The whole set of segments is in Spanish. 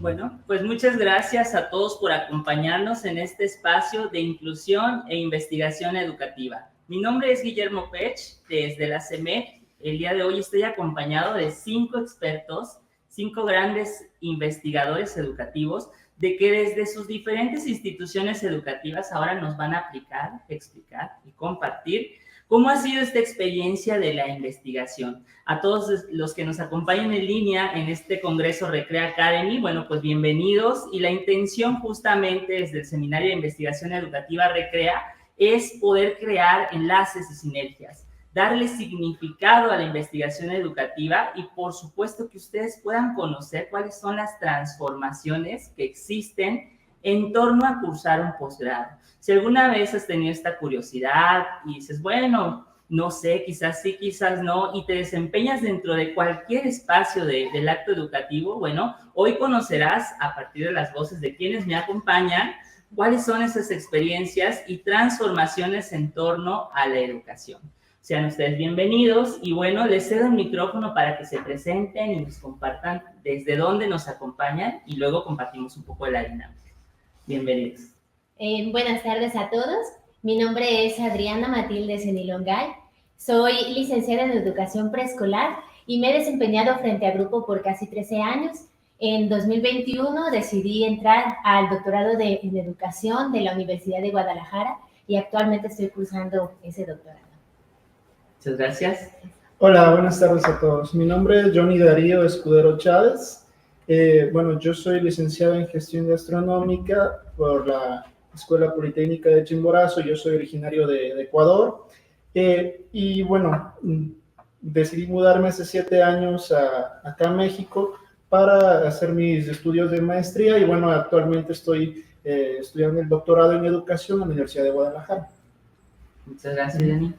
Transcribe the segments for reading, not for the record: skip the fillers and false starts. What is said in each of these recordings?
Bueno, pues muchas gracias a todos por acompañarnos en este espacio de inclusión e investigación educativa. Mi nombre es Guillermo Pech, desde la CEMEC. El día de hoy estoy acompañado de 5 expertos, 5 grandes investigadores educativos, de que desde sus diferentes instituciones educativas ahora nos van a aplicar, explicar y compartir cómo ha sido esta experiencia de la investigación. A todos los que nos acompañan en línea en este Congreso Recrea Academy, bueno, pues bienvenidos. Y la intención justamente desde el Seminario de Investigación Educativa Recrea es poder crear enlaces y sinergias, darle significado a la investigación educativa y por supuesto que ustedes puedan conocer cuáles son las transformaciones que existen en torno a cursar un posgrado. Si alguna vez has tenido esta curiosidad y dices, bueno, no sé, quizás sí, quizás no, y te desempeñas dentro de cualquier espacio del acto educativo, bueno, hoy conocerás a partir de las voces de quienes me acompañan cuáles son esas experiencias y transformaciones en torno a la educación. Sean ustedes bienvenidos y bueno, les cedo el micrófono para que se presenten y nos compartan desde dónde nos acompañan y luego compartimos un poco de la dinámica. Bienvenidos. Buenas tardes a todos. Mi nombre es Adriana Matilde Zenilongay. Soy licenciada en Educación Preescolar y me he desempeñado frente a grupo por casi 13 años. En 2021 decidí entrar al doctorado en Educación de la Universidad de Guadalajara y actualmente estoy cursando ese doctorado. Muchas gracias. Hola, buenas tardes a todos. Mi nombre es Johnny Darío Escudero Chávez. Bueno, yo soy licenciado en Gestión Gastronómica por la Escuela Politécnica de Chimborazo. Yo soy originario de Ecuador. Y bueno, decidí mudarme hace 7 años acá a México para hacer mis estudios de maestría. Y bueno, actualmente estoy estudiando el doctorado en Educación en la Universidad de Guadalajara. Muchas gracias, Jenny.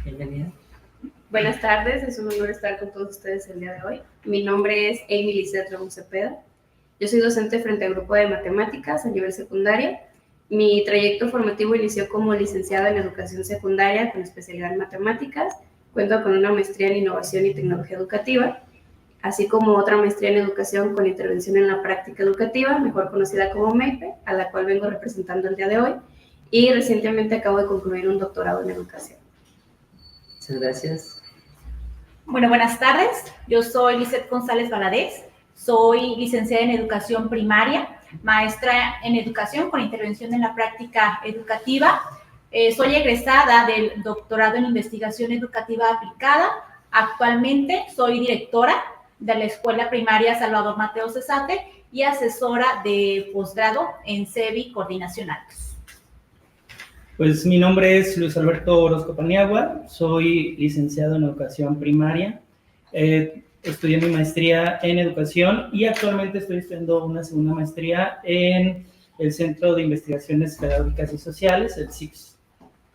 Bienvenida. Buenas tardes, es un honor estar con todos ustedes el día de hoy. Mi nombre es Amy Lizeth Ramón Cepeda. Yo soy docente frente al grupo de matemáticas a nivel secundario. Mi trayecto formativo inició como licenciada en educación secundaria con especialidad en matemáticas. Cuento con una maestría en innovación y tecnología educativa, así como otra maestría en educación con intervención en la práctica educativa, mejor conocida como MEIPE, a la cual vengo representando el día de hoy. Y recientemente acabo de concluir un doctorado en educación. Muchas gracias. Bueno, buenas tardes. Yo soy Lizeth González Valadez. Soy licenciada en Educación Primaria, maestra en Educación con intervención en la práctica educativa. Soy egresada del doctorado en Investigación Educativa Aplicada. Actualmente soy directora de la Escuela Primaria Salvador Mateo Cesate y asesora de posgrado en CEBI Coordinación Altos. Pues mi nombre es Luis Alberto Orozco Paniagua, soy licenciado en Educación Primaria, estudié mi maestría en Educación y actualmente estoy estudiando una segunda maestría en el Centro de Investigaciones Pedagógicas y Sociales, el CIPS.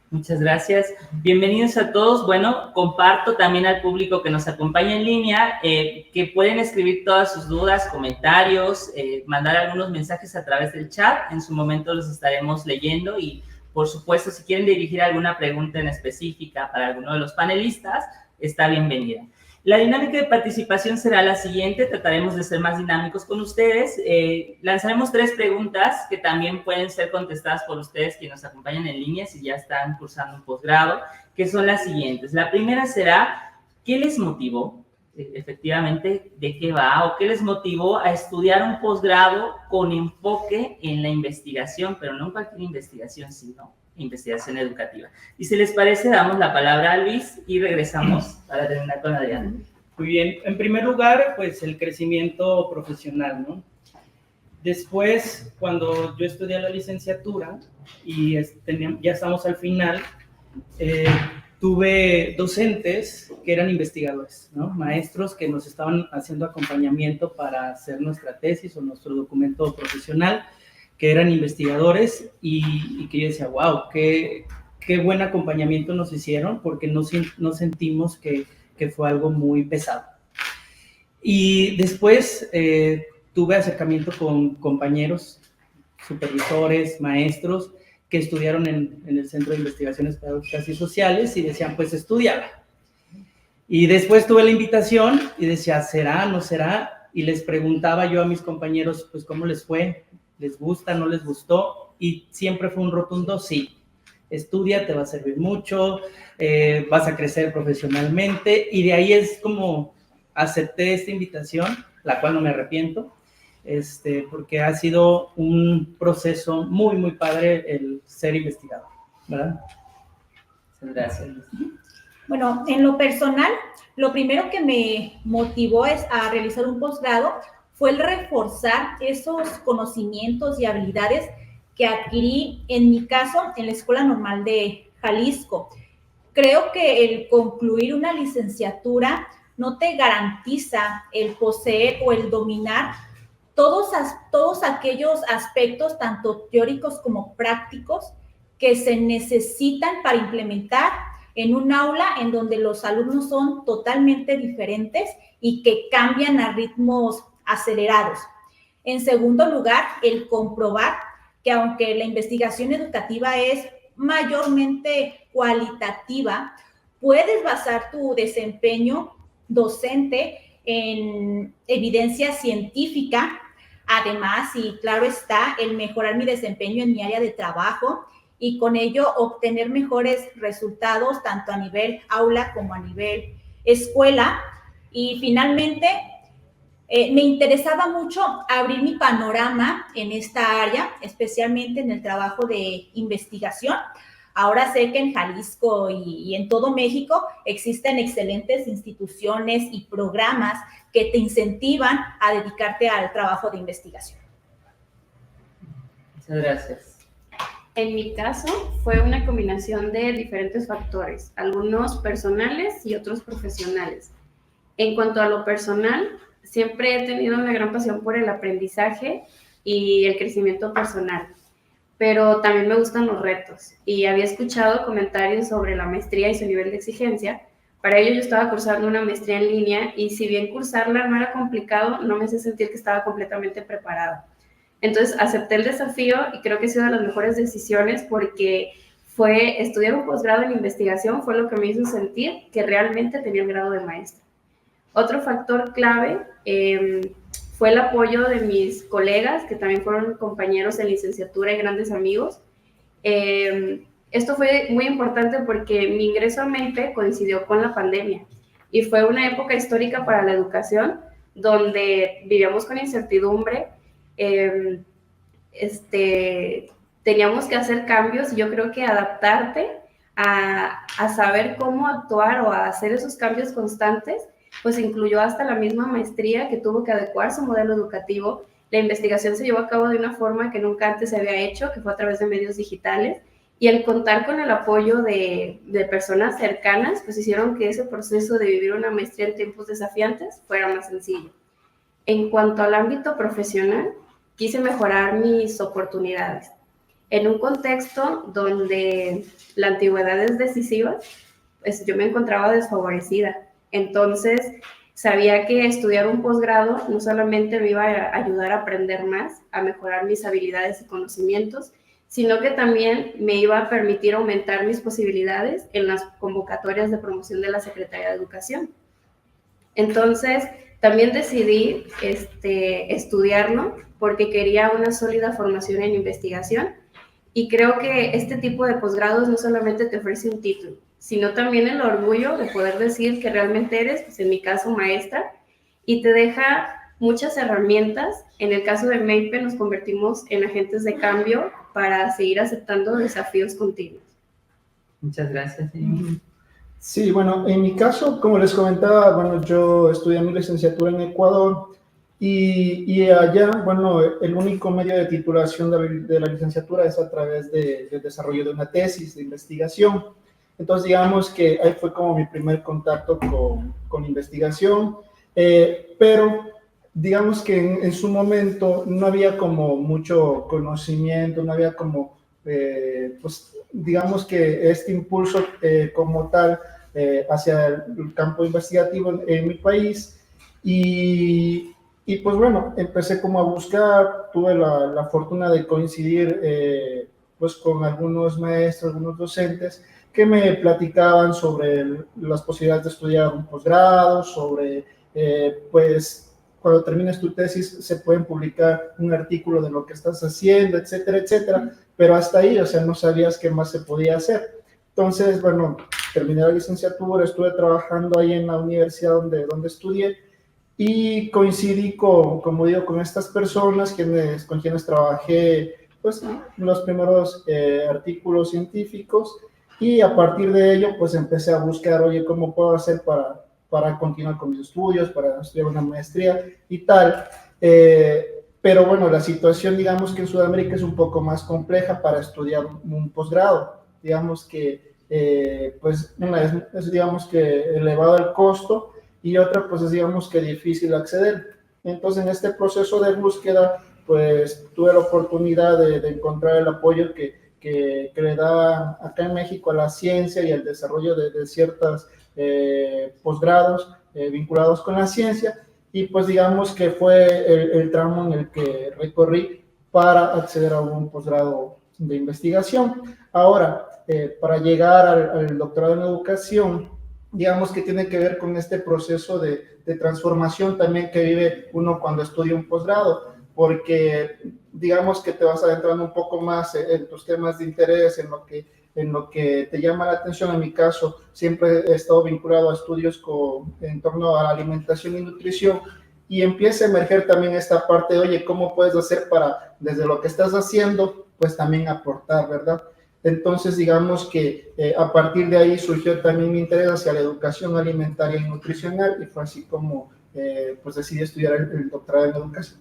Muchas gracias. Bienvenidos a todos. Bueno, comparto también al público que nos acompaña en línea que pueden escribir todas sus dudas, comentarios, mandar algunos mensajes a través del chat. En su momento los estaremos leyendo y por supuesto, si quieren dirigir alguna pregunta en específica para alguno de los panelistas, está bienvenida. La dinámica de participación será la siguiente, trataremos de ser más dinámicos con ustedes. Lanzaremos 3 preguntas que también pueden ser contestadas por ustedes que nos acompañan en línea si ya están cursando un posgrado, que son las siguientes. La primera será, ¿qué les motivó? Efectivamente, ¿de qué va? ¿O qué les motivó a estudiar un posgrado con enfoque en la investigación, pero no en cualquier investigación, sino investigación educativa? Y si les parece, damos la palabra a Luis y regresamos para terminar con Adriana. Muy bien. En primer lugar, pues el crecimiento profesional, ¿no? Después, cuando yo estudié la licenciatura y ya estamos al final, tuve docentes que eran investigadores, ¿no? Maestros que nos estaban haciendo acompañamiento para hacer nuestra tesis o nuestro documento profesional, que eran investigadores y que yo decía, wow, qué buen acompañamiento nos hicieron porque no sentimos que fue algo muy pesado. Y después tuve acercamiento con compañeros, supervisores, maestros, que estudiaron en el Centro de Investigaciones Pedagógicas y Sociales y decían, pues, estúdiala. Y después tuve la invitación y decía, ¿será, no será? y les preguntaba yo a mis compañeros, pues, ¿cómo les fue? ¿Les gusta? ¿No les gustó? Y siempre fue un rotundo sí. Estudia, te va a servir mucho, vas a crecer profesionalmente, y de ahí es como acepté esta invitación, la cual no me arrepiento, porque ha sido un proceso muy, muy padre el ser investigador, ¿verdad? Muchas gracias. Bueno, en lo personal, lo primero que me motivó a realizar un posgrado fue el reforzar esos conocimientos y habilidades que adquirí, en mi caso, en la Escuela Normal de Jalisco. Creo que el concluir una licenciatura no te garantiza el poseer o el dominar todos aquellos aspectos, tanto teóricos como prácticos, que se necesitan para implementar en un aula en donde los alumnos son totalmente diferentes y que cambian a ritmos acelerados. En segundo lugar, el comprobar que aunque la investigación educativa es mayormente cualitativa, puedes basar tu desempeño docente en evidencia científica. Además, y claro está, el mejorar mi desempeño en mi área de trabajo y con ello obtener mejores resultados tanto a nivel aula como a nivel escuela. Y finalmente, me interesaba mucho abrir mi panorama en esta área, especialmente en el trabajo de investigación. Ahora sé que en Jalisco y en todo México existen excelentes instituciones y programas que te incentivan a dedicarte al trabajo de investigación. Muchas gracias. En mi caso, fue una combinación de diferentes factores, algunos personales y otros profesionales. En cuanto a lo personal, siempre he tenido una gran pasión por el aprendizaje y el crecimiento personal, pero también me gustan los retos y había escuchado comentarios sobre la maestría y su nivel de exigencia. Para ello yo estaba cursando una maestría en línea y si bien cursarla no era complicado, no me hacía sentir que estaba completamente preparada. Entonces acepté el desafío y creo que ha sido de las mejores decisiones porque fue estudiar un posgrado en investigación fue lo que me hizo sentir que realmente tenía el grado de maestra. Otro factor clave fue el apoyo de mis colegas, que también fueron compañeros de licenciatura y grandes amigos. Esto fue muy importante porque mi ingreso a MEIPE coincidió con la pandemia y fue una época histórica para la educación donde vivíamos con incertidumbre, teníamos que hacer cambios y yo creo que adaptarte a saber cómo actuar o a hacer esos cambios constantes, pues incluyó hasta la misma maestría que tuvo que adecuar su modelo educativo. La investigación se llevó a cabo de una forma que nunca antes se había hecho, que fue a través de medios digitales, y el contar con el apoyo de personas cercanas, pues hicieron que ese proceso de vivir una maestría en tiempos desafiantes fuera más sencillo. En cuanto al ámbito profesional, quise mejorar mis oportunidades. En un contexto donde la antigüedad es decisiva, pues yo me encontraba desfavorecida. Entonces, sabía que estudiar un posgrado no solamente me iba a ayudar a aprender más, a mejorar mis habilidades y conocimientos, sino que también me iba a permitir aumentar mis posibilidades en las convocatorias de promoción de la Secretaría de Educación. Entonces, también decidí estudiarlo porque quería una sólida formación en investigación y creo que este tipo de posgrados no solamente te ofrece un título, sino también el orgullo de poder decir que realmente eres, pues en mi caso, maestra, y te deja muchas herramientas. En el caso de MEIPE nos convertimos en agentes de cambio para seguir aceptando desafíos continuos. Muchas gracias. Sí, bueno, en mi caso, como les comentaba, bueno, yo estudié mi licenciatura en Ecuador y allá, bueno, el único medio de titulación de la licenciatura es a través del desarrollo de una tesis de investigación. Entonces, digamos que ahí fue como mi primer contacto con investigación, pero digamos que en su momento no había como mucho conocimiento, no había como, pues, digamos que este impulso como tal hacia el campo investigativo en mi país y pues bueno, empecé como a buscar, tuve la fortuna de coincidir pues con algunos maestros, algunos docentes que me platicaban sobre las posibilidades de estudiar un posgrado, sobre pues cuando termines tu tesis se pueden publicar un artículo de lo que estás haciendo, etcétera, etcétera, pero hasta ahí, o sea, no sabías qué más se podía hacer. Entonces, bueno, terminé la licenciatura, estuve trabajando ahí en la universidad donde estudié, y coincidí como digo, con estas personas con quienes trabajé pues, los primeros artículos científicos, y a partir de ello pues empecé a buscar, oye, ¿cómo puedo hacer para continuar con mis estudios, para estudiar una maestría y tal? Pero bueno, la situación, digamos que en Sudamérica es un poco más compleja para estudiar un posgrado. Digamos que, pues, una es digamos que elevado el costo, y otra, pues, es digamos que difícil acceder. Entonces, en este proceso de búsqueda, pues, tuve la oportunidad de encontrar el apoyo que le da acá en México a la ciencia y al desarrollo de ciertos posgrados vinculados con la ciencia, y pues digamos que fue el tramo en el que recorrí para acceder a un posgrado de investigación. Ahora, para llegar al doctorado en educación, digamos que tiene que ver con este proceso de transformación también que vive uno cuando estudia un posgrado, porque digamos que te vas adentrando un poco más en tus temas de interés, en lo que te llama la atención. En mi caso, siempre he estado vinculado a estudios en torno a la alimentación y nutrición, y empieza a emerger también esta parte de, oye, ¿cómo puedes hacer para, desde lo que estás haciendo, pues también aportar, ¿verdad? Entonces, digamos que a partir de ahí surgió también mi interés hacia la educación alimentaria y nutricional, y fue así como pues decidí estudiar el doctorado en educación.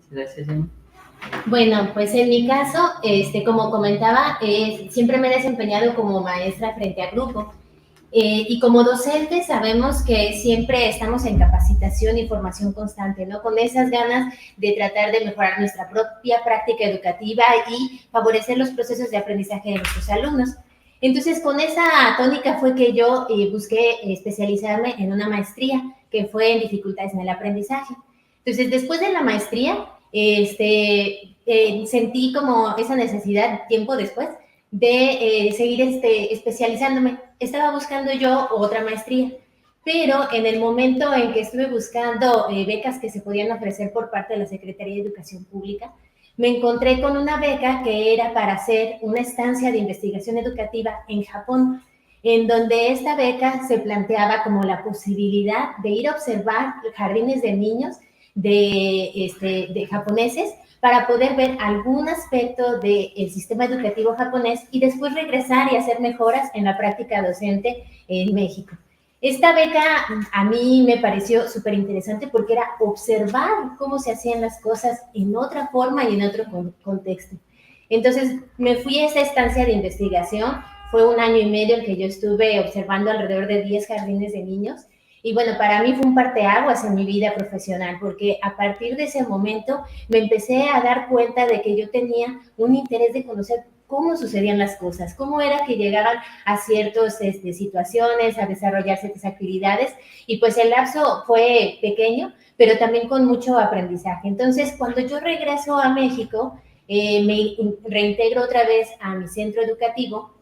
Gracias, Jenny. Bueno, pues en mi caso, como comentaba, siempre me he desempeñado como maestra frente a grupo. Y como docentes sabemos que siempre estamos en capacitación y formación constante, ¿no? Con esas ganas de tratar de mejorar nuestra propia práctica educativa y favorecer los procesos de aprendizaje de nuestros alumnos. Entonces, con esa tónica fue que yo busqué especializarme en una maestría que fue en dificultades en el aprendizaje. Entonces, después de la maestría, sentí como esa necesidad, tiempo después, de seguir especializándome. Estaba buscando yo otra maestría, pero en el momento en que estuve buscando becas que se podían ofrecer por parte de la Secretaría de Educación Pública, me encontré con una beca que era para hacer una estancia de investigación educativa en Japón, en donde esta beca se planteaba como la posibilidad de ir a observar jardines de niños de japoneses, para poder ver algún aspecto del sistema educativo japonés y después regresar y hacer mejoras en la práctica docente en México. Esta beca a mí me pareció súper interesante porque era observar cómo se hacían las cosas en otra forma y en otro contexto. Entonces me fui a esa estancia de investigación. Fue 1 año y medio el que yo estuve observando alrededor de 10 jardines de niños. Y bueno, para mí fue un parteaguas en mi vida profesional, porque a partir de ese momento me empecé a dar cuenta de que yo tenía un interés de conocer cómo sucedían las cosas, cómo era que llegaban a ciertas situaciones, a desarrollar ciertas actividades, y pues el lapso fue pequeño, pero también con mucho aprendizaje. Entonces, cuando yo regreso a México, me reintegro otra vez a mi centro educativo,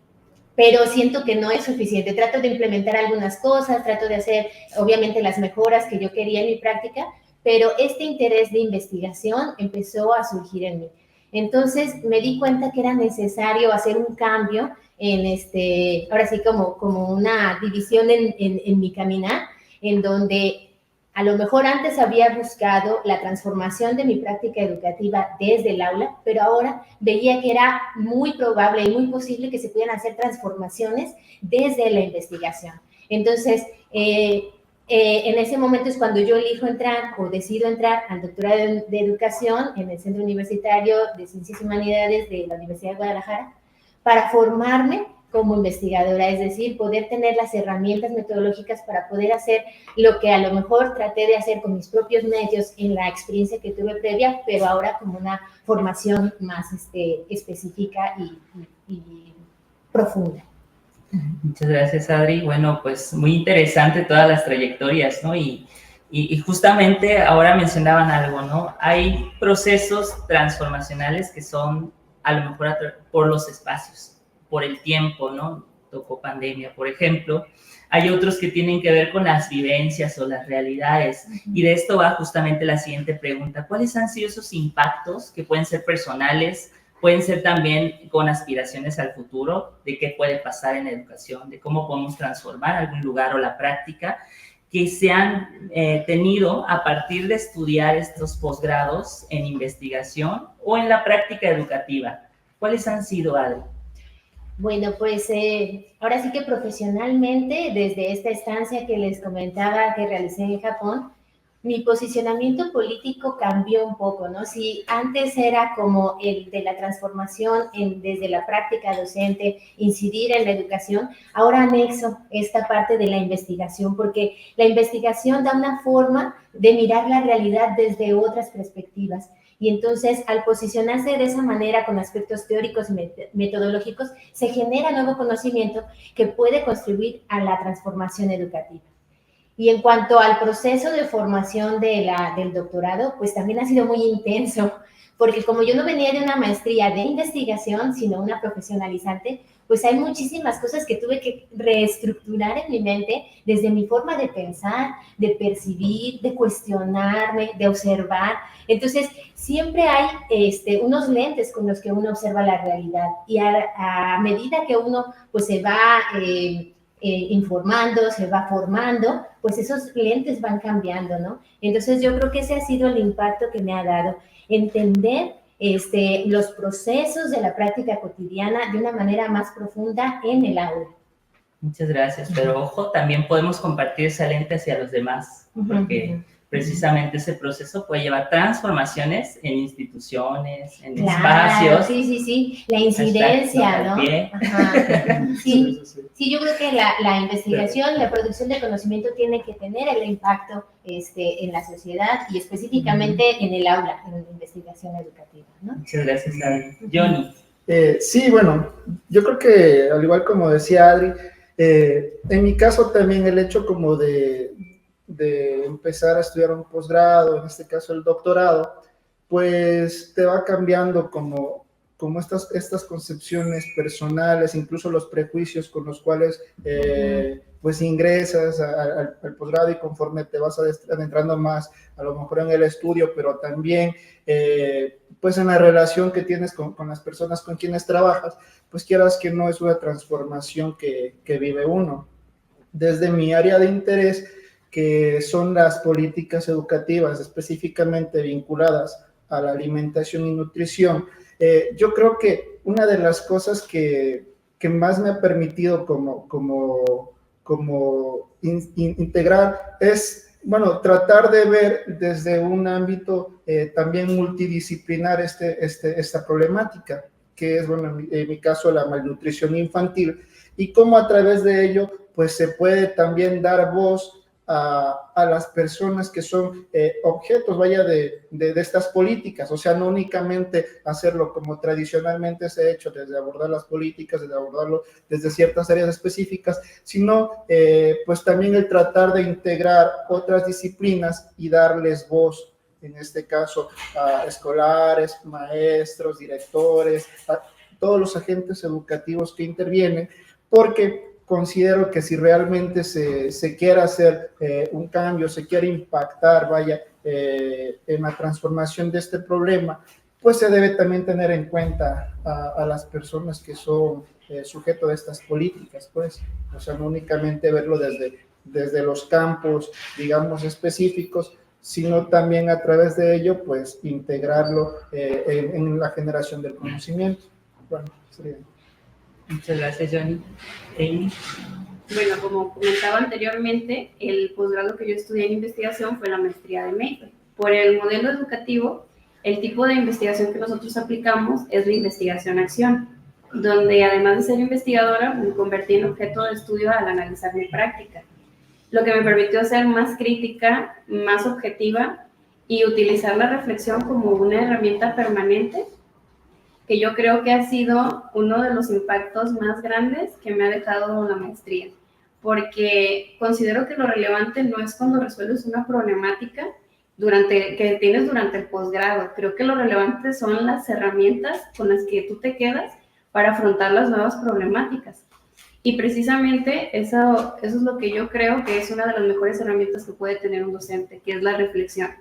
pero siento que no es suficiente. Trato de implementar algunas cosas, trato de hacer, obviamente, las mejoras que yo quería en mi práctica, pero este interés de investigación empezó a surgir en mí. Entonces, me di cuenta que era necesario hacer un cambio ahora sí, como una división en mi caminar, en donde a lo mejor antes había buscado la transformación de mi práctica educativa desde el aula, pero ahora veía que era muy probable y muy posible que se pudieran hacer transformaciones desde la investigación. Entonces, en ese momento es cuando yo elijo entrar o decido entrar al doctorado de educación en el Centro Universitario de Ciencias y Humanidades de la Universidad de Guadalajara para formarme como investigadora, es decir, poder tener las herramientas metodológicas para poder hacer lo que a lo mejor traté de hacer con mis propios medios en la experiencia que tuve previa, pero ahora como una formación más específica y profunda. Muchas gracias, Adri. Bueno, pues muy interesante todas las trayectorias, ¿no? Y justamente ahora mencionaban algo, ¿no? Hay procesos transformacionales que son a lo mejor por los espacios, por el tiempo, ¿no? tocó pandemia, por ejemplo. Hay otros que tienen que ver con las vivencias o las realidades. Y de esto va justamente la siguiente pregunta. ¿Cuáles han sido esos impactos que pueden ser personales, pueden ser también con aspiraciones al futuro, de qué puede pasar en la educación, de cómo podemos transformar algún lugar o la práctica, que se han tenido a partir de estudiar estos posgrados en investigación o en la práctica educativa? ¿Cuáles han sido, Adri? Bueno, pues ahora sí que profesionalmente, desde esta estancia que les comentaba que realicé en Japón, mi posicionamiento político cambió un poco, ¿no? Si antes era como el de la transformación desde la práctica docente, incidir en la educación, ahora anexo esta parte de la investigación, porque la investigación da una forma de mirar la realidad desde otras perspectivas. Y entonces, al posicionarse de esa manera con aspectos teóricos y metodológicos, se genera nuevo conocimiento que puede contribuir a la transformación educativa. Y en cuanto al proceso de formación del doctorado, pues también ha sido muy intenso, porque como yo no venía de una maestría de investigación, sino una profesionalizante, pues hay muchísimas cosas que tuve que reestructurar en mi mente desde mi forma de pensar, de percibir, de cuestionarme, de observar. Entonces, siempre hay unos lentes con los que uno observa la realidad y a medida que uno pues se va informando, se va formando, pues esos lentes van cambiando, ¿no? Entonces yo creo que ese ha sido el impacto que me ha dado, entender los procesos de la práctica cotidiana de una manera más profunda en el aula. Muchas gracias, pero ojo, también podemos compartir esa lente hacia los demás, porque precisamente ese proceso puede llevar transformaciones en instituciones, en espacios. Sí, la incidencia, ¿no? Ajá. Sí, yo creo que la investigación, la producción de conocimiento tiene que tener el impacto en la sociedad y específicamente en el aula, en la investigación educativa, ¿no? Muchas gracias, Adri. Johnny. Sí, bueno, yo creo que al igual como decía Adri, en mi caso también el hecho como de empezar a estudiar un posgrado, en este caso el doctorado, pues te va cambiando como estas concepciones personales, incluso los prejuicios con los cuales pues ingresas al posgrado y conforme te vas adentrando más, a lo mejor en el estudio, pero también pues en la relación que tienes con las personas con quienes trabajas, pues quieras que no es una transformación que vive uno. Desde mi área de interés, que son las políticas educativas específicamente vinculadas a la alimentación y nutrición, yo creo que una de las cosas que más me ha permitido como integrar es, bueno, tratar de ver desde un ámbito también multidisciplinar esta problemática, que es, bueno, en mi caso, la malnutrición infantil, y cómo a través de ello, pues se puede también dar voz a las personas que son objetos, vaya, de estas políticas, o sea, no únicamente hacerlo como tradicionalmente se ha hecho, desde abordar las políticas, desde abordarlo desde ciertas áreas específicas, sino pues también el tratar de integrar otras disciplinas y darles voz, en este caso, a escolares, maestros, directores, a todos los agentes educativos que intervienen, porque considero que si realmente se quiere hacer un cambio, se quiere impactar, vaya, en la transformación de este problema, pues se debe también tener en cuenta a las personas que son sujetos de estas políticas, pues, o sea, no únicamente verlo desde los campos, digamos, específicos, sino también a través de ello, pues, integrarlo en la generación del conocimiento. Bueno, sería... Muchas gracias, Johnny. Amy. Bueno, como comentaba anteriormente, el posgrado que yo estudié en investigación fue la maestría de MEIFE. Por el modelo educativo, el tipo de investigación que nosotros aplicamos es la investigación-acción, donde además de ser investigadora, me convertí en objeto de estudio al analizar mi práctica, lo que me permitió ser más crítica, más objetiva y utilizar la reflexión como una herramienta permanente, que yo creo que ha sido uno de los impactos más grandes que me ha dejado la maestría, porque considero que lo relevante no es cuando resuelves una problemática que tienes durante el posgrado. Creo que lo relevante son las herramientas con las que tú te quedas para afrontar las nuevas problemáticas. Y precisamente eso es lo que yo creo que es una de las mejores herramientas que puede tener un docente, que es la reflexión.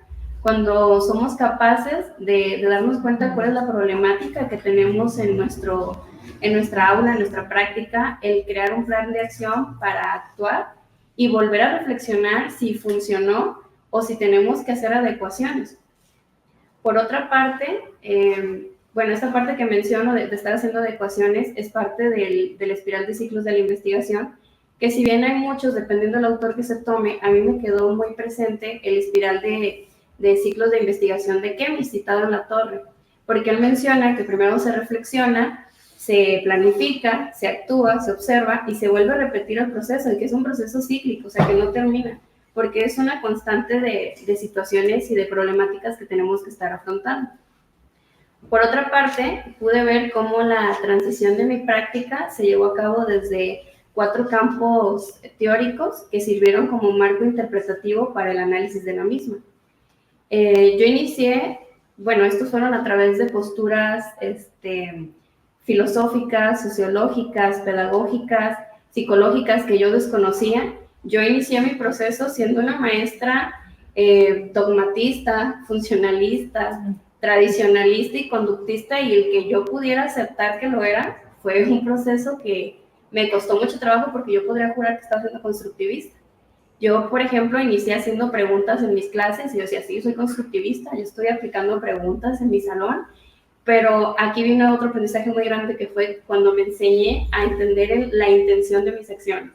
Cuando somos capaces de darnos cuenta cuál es la problemática que tenemos en nuestra aula, en nuestra práctica, el crear un plan de acción para actuar y volver a reflexionar si funcionó o si tenemos que hacer adecuaciones. Por otra parte, bueno, esta parte que menciono de estar haciendo adecuaciones es parte del espiral de ciclos de la investigación, que si bien hay muchos, dependiendo del autor que se tome, a mí me quedó muy presente el espiral de ciclos de investigación de Kemis, citado en La Torre, porque él menciona que primero se reflexiona, se planifica, se actúa, se observa y se vuelve a repetir el proceso, y que es un proceso cíclico, o sea, que no termina, porque es una constante de situaciones y de problemáticas que tenemos que estar afrontando. Por otra parte, pude ver cómo la transición de mi práctica se llevó a cabo desde 4 campos teóricos que sirvieron como marco interpretativo para el análisis de la misma. Yo inicié, bueno, estos fueron a través de posturas filosóficas, sociológicas, pedagógicas, psicológicas que yo desconocía. Yo inicié mi proceso siendo una maestra dogmatista, funcionalista, tradicionalista y conductista, y el que yo pudiera aceptar que lo era fue un proceso que me costó mucho trabajo, porque yo podría jurar que estaba siendo constructivista. Yo, por ejemplo, inicié haciendo preguntas en mis clases y yo decía, sí, soy constructivista, yo estoy aplicando preguntas en mi salón, pero aquí vino otro aprendizaje muy grande, que fue cuando me enseñé a entender la intención de mis acciones.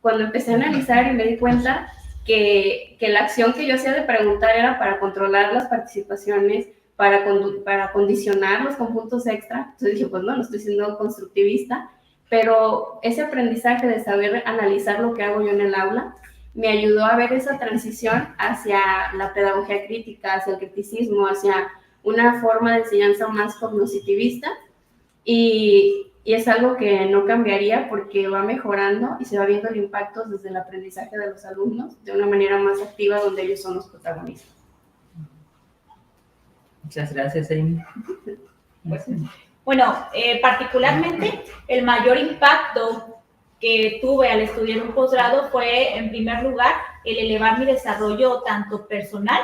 Cuando empecé a analizar y me di cuenta que la acción que yo hacía de preguntar era para controlar las participaciones, para condicionarlos con puntos extra. Entonces dije, pues no estoy siendo constructivista, pero ese aprendizaje de saber analizar lo que hago yo en el aula me ayudó a ver esa transición hacia la pedagogía crítica, hacia el criticismo, hacia una forma de enseñanza más cognitivista, y es algo que no cambiaría, porque va mejorando y se va viendo el impacto desde el aprendizaje de los alumnos de una manera más activa, donde ellos son los protagonistas. Muchas gracias, Amy. Bueno, particularmente el mayor impacto que tuve al estudiar un posgrado fue, en primer lugar, el elevar mi desarrollo tanto personal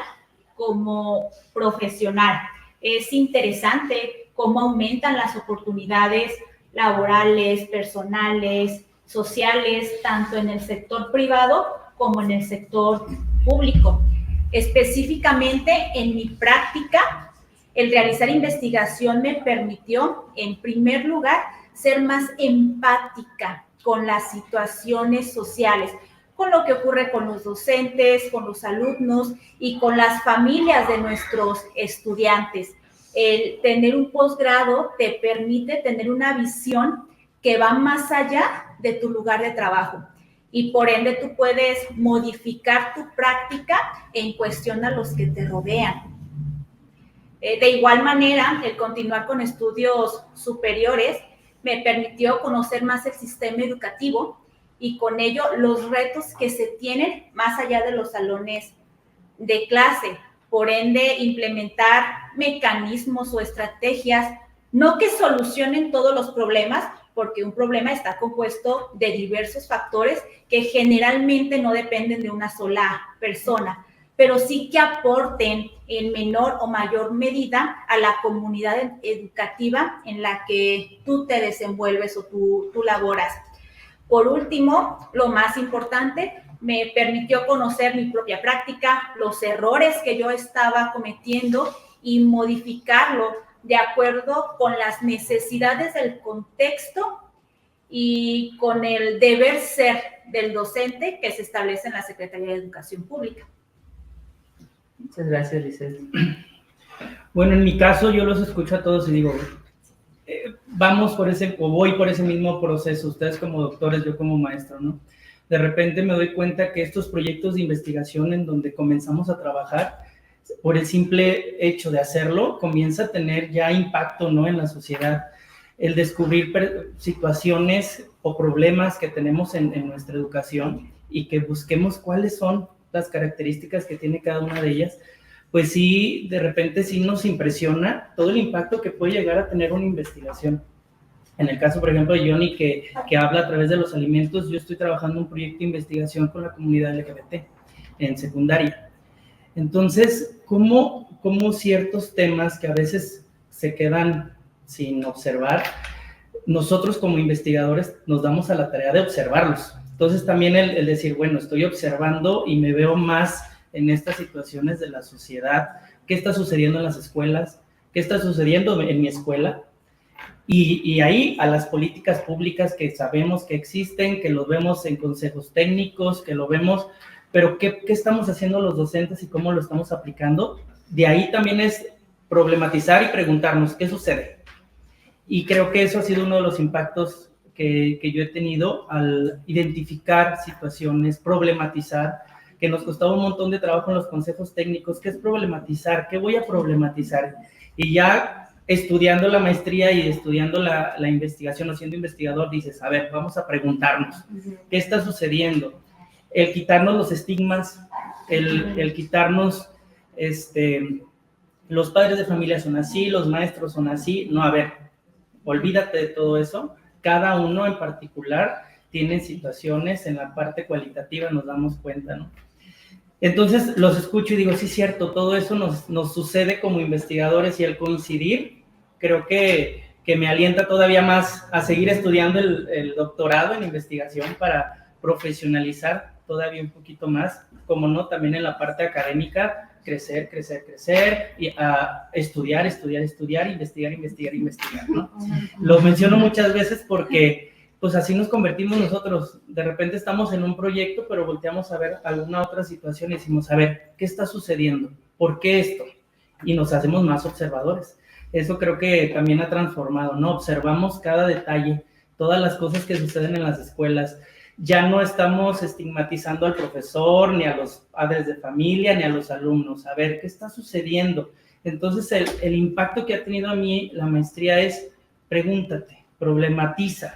como profesional. Es interesante cómo aumentan las oportunidades laborales, personales, sociales, tanto en el sector privado como en el sector público. Específicamente en mi práctica, el realizar investigación me permitió, en primer lugar, ser más empática con las situaciones sociales, con lo que ocurre con los docentes, con los alumnos y con las familias de nuestros estudiantes. El tener un posgrado te permite tener una visión que va más allá de tu lugar de trabajo, y por ende tú puedes modificar tu práctica en cuestión a los que te rodean. De igual manera, el continuar con estudios superiores me permitió conocer más el sistema educativo y con ello los retos que se tienen más allá de los salones de clase. Por ende, implementar mecanismos o estrategias, no que solucionen todos los problemas, porque un problema está compuesto de diversos factores que generalmente no dependen de una sola persona, pero sí que aporten en menor o mayor medida a la comunidad educativa en la que tú te desenvuelves o tú laboras. Por último, lo más importante, me permitió conocer mi propia práctica, los errores que yo estaba cometiendo y modificarlo de acuerdo con las necesidades del contexto y con el deber ser del docente que se establece en la Secretaría de Educación Pública. Muchas gracias, Lisette. Bueno, en mi caso yo los escucho a todos y digo, voy por ese mismo proceso, ustedes como doctores, yo como maestro, ¿no? De repente me doy cuenta que estos proyectos de investigación en donde comenzamos a trabajar, por el simple hecho de hacerlo, comienza a tener ya impacto, ¿no?, en la sociedad. El descubrir situaciones o problemas que tenemos en nuestra educación y que busquemos cuáles son las características que tiene cada una de ellas, pues sí, de repente sí nos impresiona todo el impacto que puede llegar a tener una investigación. En el caso, por ejemplo, de Johnny, que habla a través de los alimentos, yo estoy trabajando en un proyecto de investigación con la comunidad LGBT en secundaria. Entonces, ¿cómo ciertos temas que a veces se quedan sin observar, nosotros como investigadores nos damos a la tarea de observarlos? Entonces, también el decir, bueno, estoy observando y me veo más en estas situaciones de la sociedad, qué está sucediendo en las escuelas, qué está sucediendo en mi escuela, y ahí a las políticas públicas que sabemos que existen, que los vemos en consejos técnicos, que lo vemos, pero ¿qué estamos haciendo los docentes y cómo lo estamos aplicando? De ahí también es problematizar y preguntarnos qué sucede. Y creo que eso ha sido uno de los impactos que yo he tenido al identificar situaciones, problematizar, que nos costaba un montón de trabajo en los consejos técnicos. ¿Qué es problematizar? ¿Qué voy a problematizar? Y ya estudiando la maestría y estudiando la investigación o siendo investigador, dices, a ver, vamos a preguntarnos, ¿qué está sucediendo? El quitarnos los estigmas, el quitarnos, los padres de familia son así, los maestros son así. No, a ver, olvídate de todo eso. Cada uno en particular tiene situaciones, en la parte cualitativa nos damos cuenta, ¿no? Entonces los escucho y digo, sí, cierto, todo eso nos sucede como investigadores, y el coincidir creo que me alienta todavía más a seguir estudiando el doctorado en investigación para profesionalizar todavía un poquito más, como no, también en la parte académica, crecer, y a estudiar, investigar, ¿no? Lo menciono muchas veces porque pues así nos convertimos nosotros. De repente estamos en un proyecto, pero volteamos a ver alguna otra situación y decimos, a ver, ¿qué está sucediendo? ¿Por qué esto? Y nos hacemos más observadores. Eso creo que también ha transformado, ¿no? Observamos cada detalle, todas las cosas que suceden en las escuelas. Ya no estamos estigmatizando al profesor, ni a los padres de familia, ni a los alumnos. A ver, ¿qué está sucediendo? Entonces, el impacto que ha tenido a mí la maestría es, pregúntate, problematiza.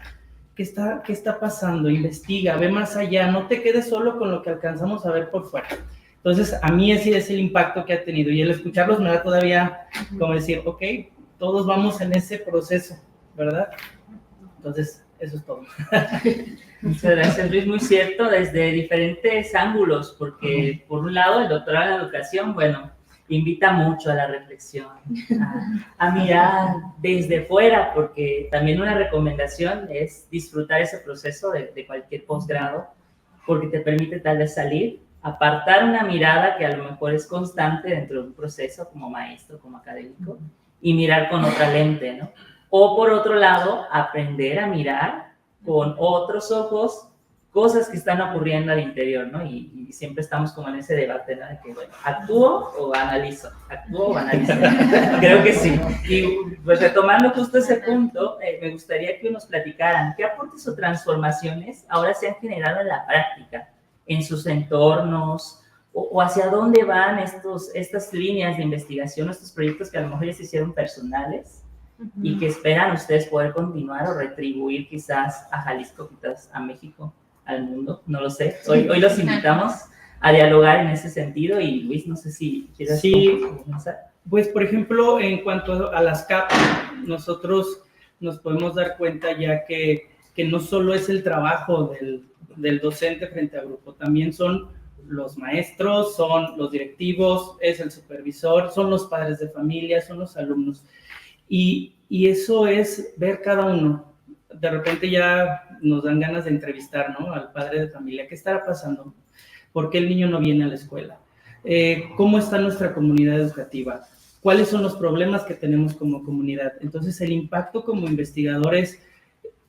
¿Qué está pasando? Investiga, ve más allá, no te quedes solo con lo que alcanzamos a ver por fuera. Entonces, a mí ese es el impacto que ha tenido, y el escucharlos me da todavía como decir, ok, todos vamos en ese proceso, ¿verdad? Entonces, eso es todo. Muchas gracias, Luis. Muy cierto, desde diferentes ángulos, porque por un lado el doctorado en educación, bueno, invita mucho a la reflexión, a mirar desde fuera, porque también una recomendación es disfrutar ese proceso de cualquier posgrado, porque te permite tal vez salir, apartar una mirada que a lo mejor es constante dentro de un proceso como maestro, como académico, y mirar con otra lente, ¿no? O por otro lado, aprender a mirar con otros ojos cosas que están ocurriendo al interior, ¿no? Y siempre estamos como en ese debate, ¿no? De que, bueno, ¿actúo o analizo? Creo que sí. Y pues retomando justo ese punto, me gustaría que nos platicaran qué aportes o transformaciones ahora se han generado en la práctica, en sus entornos, o hacia dónde van estas líneas de investigación, estos proyectos que a lo mejor ya se hicieron personales, y que esperan ustedes poder continuar o retribuir quizás a Jalisco, quizás a México, al mundo, no lo sé. Hoy los invitamos a dialogar en ese sentido, y Luis, no sé si quieres comenzar. Pues, por ejemplo, en cuanto a las CAP, nosotros nos podemos dar cuenta ya que no solo es el trabajo del docente frente a grupo, también son los maestros, son los directivos, es el supervisor, son los padres de familia, son los alumnos. Y eso es ver cada uno. De repente ya nos dan ganas de entrevistar, ¿no?, al padre de familia. ¿Qué estará pasando? ¿Por qué el niño no viene a la escuela? ¿Cómo está nuestra comunidad educativa? ¿Cuáles son los problemas que tenemos como comunidad? Entonces, el impacto como investigador es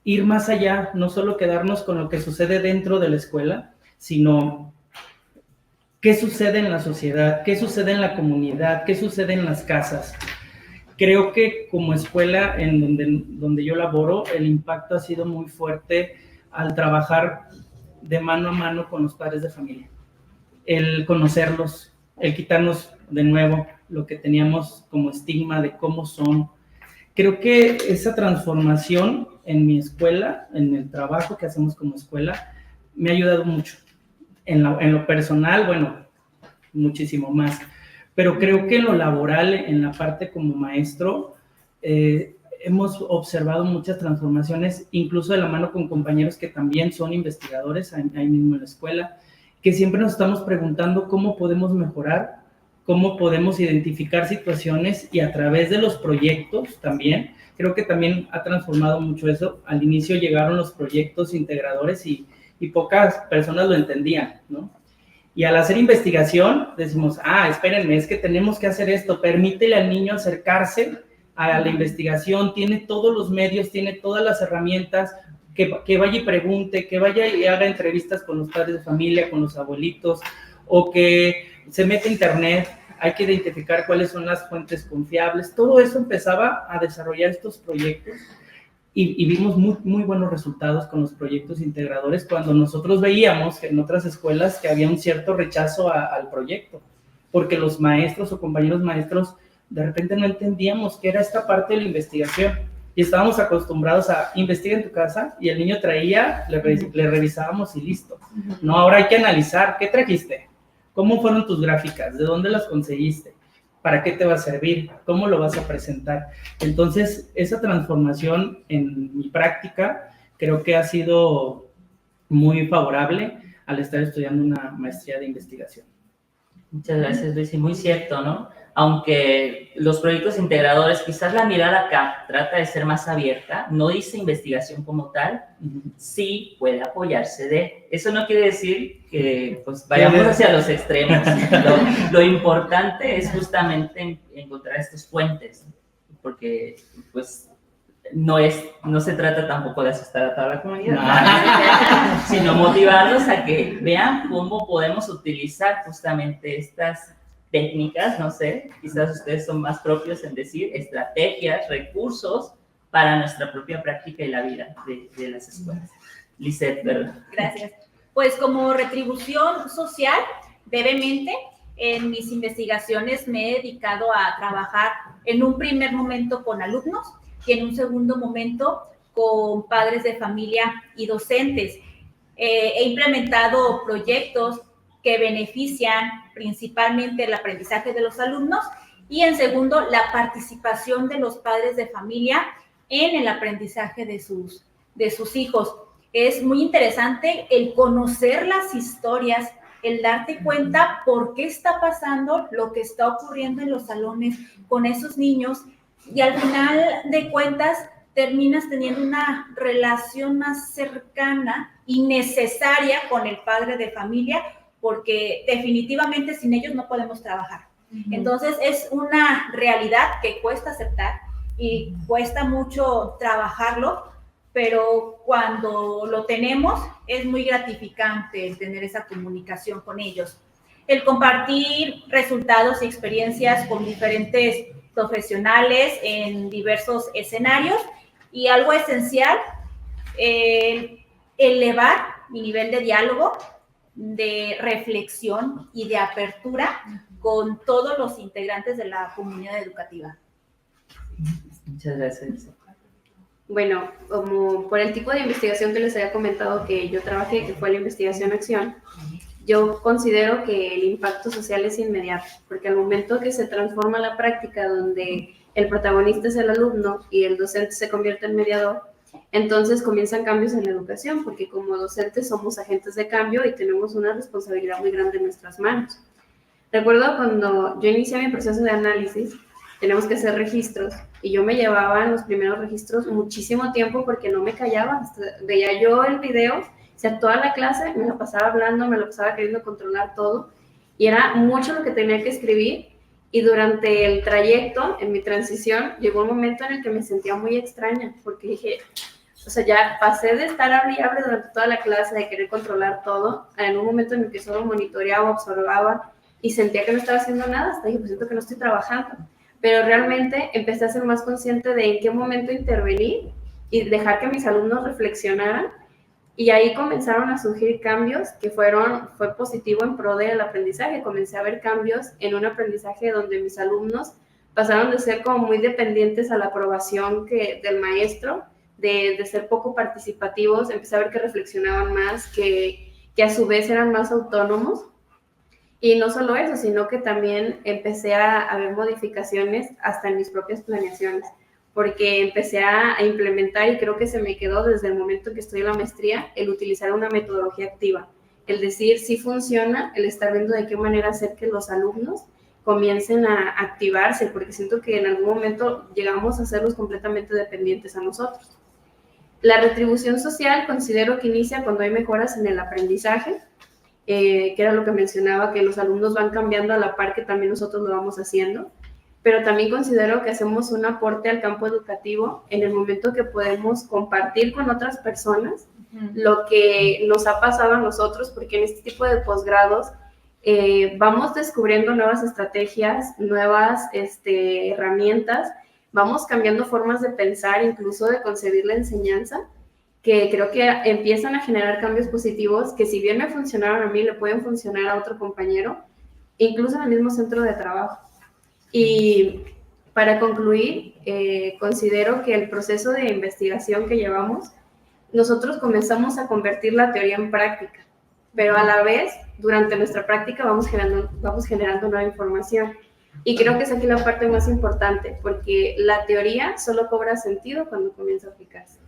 ir más allá, no solo quedarnos con lo que sucede dentro de la escuela, sino qué sucede en la sociedad, qué sucede en la comunidad, qué sucede en las casas. Creo que como escuela en donde yo laboro, el impacto ha sido muy fuerte al trabajar de mano a mano con los padres de familia. El conocerlos, el quitarnos de nuevo lo que teníamos como estigma de cómo son. Creo que esa transformación en mi escuela, en el trabajo que hacemos como escuela, me ha ayudado mucho. En lo personal, bueno, muchísimo más. Pero creo que en lo laboral, en la parte como maestro, hemos observado muchas transformaciones, incluso de la mano con compañeros que también son investigadores ahí mismo en la escuela, que siempre nos estamos preguntando cómo podemos mejorar, cómo podemos identificar situaciones y a través de los proyectos también, creo que también ha transformado mucho eso. Al inicio llegaron los proyectos integradores y pocas personas lo entendían, ¿no? Y al hacer investigación decimos, espérenme, es que tenemos que hacer esto, permítele al niño acercarse a la investigación, tiene todos los medios, tiene todas las herramientas, que vaya y pregunte, que vaya y haga entrevistas con los padres de familia, con los abuelitos, o que se mete a internet, hay que identificar cuáles son las fuentes confiables. Todo eso empezaba a desarrollar estos proyectos y vimos muy buenos resultados con los proyectos integradores cuando nosotros veíamos en otras escuelas que había un cierto rechazo al proyecto, porque los maestros o compañeros maestros de repente no entendíamos qué era esta parte de la investigación y estábamos acostumbrados a investigar en tu casa y el niño traía, le revisábamos y listo. No, ahora hay que analizar, ¿qué trajiste? ¿Cómo fueron tus gráficas? ¿De dónde las conseguiste? ¿Para qué te va a servir? ¿Cómo lo vas a presentar? Entonces, esa transformación en mi práctica creo que ha sido muy favorable al estar estudiando una maestría de investigación. Muchas gracias, Luis, y muy cierto, ¿no? Aunque los proyectos integradores, quizás la mirada acá trata de ser más abierta, no dice investigación como tal, sí puede apoyarse de. Eso no quiere decir que pues, vayamos hacia los extremos. Lo importante es justamente encontrar estos puentes, porque pues no se trata tampoco de asustar a toda la comunidad, sino motivarlos a que vean cómo podemos utilizar justamente estas técnicas, no sé, quizás ustedes son más propios en decir estrategias, recursos para nuestra propia práctica y la vida de las escuelas. Lisette, ¿verdad? Gracias. Pues como retribución social, brevemente, en mis investigaciones me he dedicado a trabajar en un primer momento con alumnos y en un segundo momento con padres de familia y docentes. He implementado proyectos que benefician principalmente el aprendizaje de los alumnos y en segundo, la participación de los padres de familia en el aprendizaje de sus hijos. Es muy interesante el conocer las historias, el darte cuenta por qué está pasando lo que está ocurriendo en los salones con esos niños y al final de cuentas terminas teniendo una relación más cercana y necesaria con el padre de familia porque definitivamente sin ellos no podemos trabajar. Entonces es una realidad que cuesta aceptar y cuesta mucho trabajarlo, pero cuando lo tenemos es muy gratificante el tener esa comunicación con ellos. El compartir resultados y experiencias con diferentes profesionales en diversos escenarios y algo esencial, elevar mi nivel de diálogo, de reflexión y de apertura con todos los integrantes de la comunidad educativa. Muchas gracias. Bueno, como por el tipo de investigación que les había comentado que yo trabajé, que fue la investigación-acción, yo considero que el impacto social es inmediato, porque al momento que se transforma la práctica donde el protagonista es el alumno y el docente se convierte en mediador, entonces comienzan cambios en la educación, porque como docentes somos agentes de cambio y tenemos una responsabilidad muy grande en nuestras manos. Recuerdo cuando yo inicié mi proceso de análisis, tenemos que hacer registros y yo me llevaba en los primeros registros muchísimo tiempo porque no me callaba. Hasta veía yo el video, o sea, toda la clase me la pasaba hablando, me la pasaba queriendo controlar todo y era mucho lo que tenía que escribir y durante el trayecto, en mi transición, llegó un momento en el que me sentía muy extraña porque dije, o sea, ya pasé de estar hable y hable durante toda la clase, de querer controlar todo, en un momento en el que solo monitoreaba, observaba y sentía que no estaba haciendo nada, hasta dije, pues siento que no estoy trabajando. Pero realmente empecé a ser más consciente de en qué momento intervenir y dejar que mis alumnos reflexionaran. Y ahí comenzaron a surgir cambios que fue positivo en pro del aprendizaje. Comencé a ver cambios en un aprendizaje donde mis alumnos pasaron de ser como muy dependientes a la aprobación del maestro, de ser poco participativos. Empecé a ver que reflexionaban más, que a su vez eran más autónomos. Y no solo eso, sino que también empecé a ver modificaciones hasta en mis propias planeaciones. porque empecé a implementar, y creo que se me quedó desde el momento que estoy en la maestría, el utilizar una metodología activa, el decir si funciona, el estar viendo de qué manera hacer que los alumnos comiencen a activarse, porque siento que en algún momento llegamos a hacerlos completamente dependientes a nosotros. La retribución social considero que inicia cuando hay mejoras en el aprendizaje, que era lo que mencionaba, que los alumnos van cambiando a la par que también nosotros lo vamos haciendo, pero también considero que hacemos un aporte al campo educativo en el momento que podemos compartir con otras personas lo que nos ha pasado a nosotros, porque en este tipo de posgrados vamos descubriendo nuevas estrategias, nuevas herramientas, vamos cambiando formas de pensar, incluso de concebir la enseñanza, que creo que empiezan a generar cambios positivos que si bien me funcionaron a mí, le pueden funcionar a otro compañero, incluso en el mismo centro de trabajo. Y para concluir, considero que el proceso de investigación que llevamos, nosotros comenzamos a convertir la teoría en práctica, pero a la vez, durante nuestra práctica vamos generando nueva información. Y creo que es aquí la parte más importante, porque la teoría solo cobra sentido cuando comienza a aplicarse.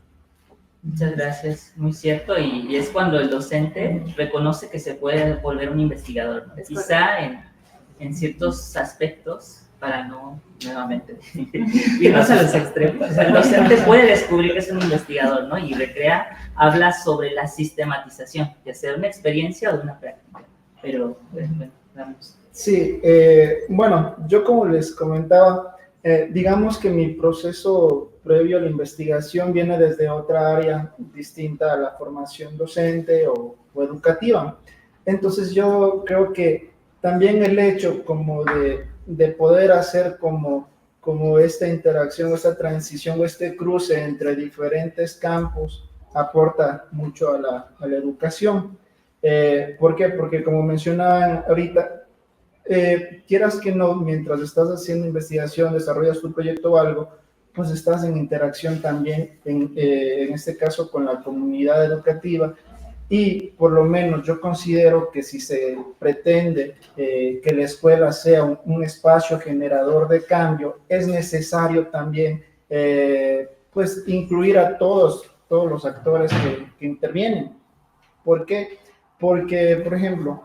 Muchas gracias, muy cierto, y es cuando el docente reconoce que se puede volver un investigador, ¿no? Quizá en ciertos aspectos, para no nuevamente irnos a los extremos, el docente puede descubrir que es un investigador, ¿no? Y Recrea habla sobre la sistematización, de hacer una experiencia o de una práctica, pero bueno, vamos. Sí, bueno, yo como les comentaba, digamos que mi proceso previo a la investigación viene desde otra área distinta a la formación docente o educativa. Entonces yo creo que también el hecho como de poder hacer como esta interacción, esta transición o este cruce entre diferentes campos aporta mucho a la educación. ¿Por qué? Porque como mencionaban ahorita, quieras que no, mientras estás haciendo investigación, desarrollas tu proyecto o algo, pues estás en interacción también, en este caso, con la comunidad educativa, y por lo menos yo considero que si se pretende que la escuela sea un espacio generador de cambio, es necesario también pues incluir a todos los actores que intervienen. ¿Por qué? Porque, por ejemplo,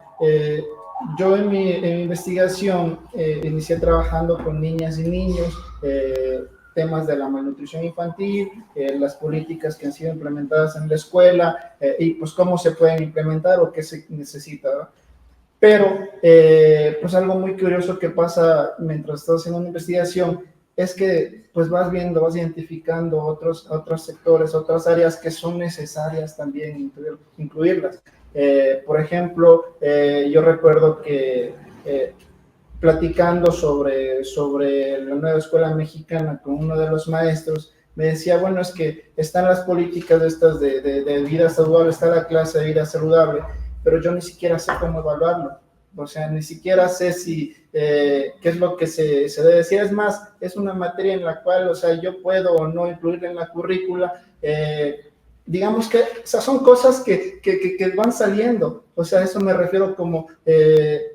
yo en mi investigación inicié trabajando con niñas y niños, temas de la malnutrición infantil, las políticas que han sido implementadas en la escuela y pues cómo se pueden implementar o qué se necesita, ¿verdad? Pero pues algo muy curioso que pasa mientras estás haciendo una investigación es que pues vas viendo, vas identificando otros sectores, otras áreas que son necesarias también incluirlas. Por ejemplo, yo recuerdo que platicando sobre la nueva escuela mexicana con uno de los maestros, me decía, bueno, es que están las políticas estas de vida saludable, está la clase de vida saludable, pero yo ni siquiera sé cómo evaluarlo. O sea, ni siquiera sé qué es lo que se debe decir. Es más, es una materia en la cual, o sea, yo puedo o no incluirla en la currícula. Digamos que, o sea, son cosas que van saliendo. O sea, eso me refiero como,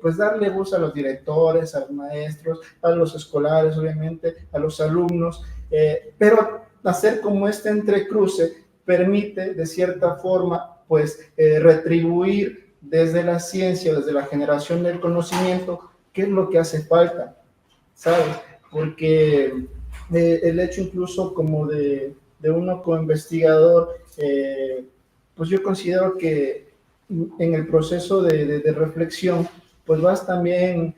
pues darle voz a los directores, a los maestros, a los escolares, obviamente, a los alumnos, pero hacer como este entrecruce permite, de cierta forma, pues, retribuir desde la ciencia, desde la generación del conocimiento, qué es lo que hace falta, ¿sabes? Porque el hecho incluso como de uno como investigador, pues yo considero que en el proceso de reflexión, pues vas también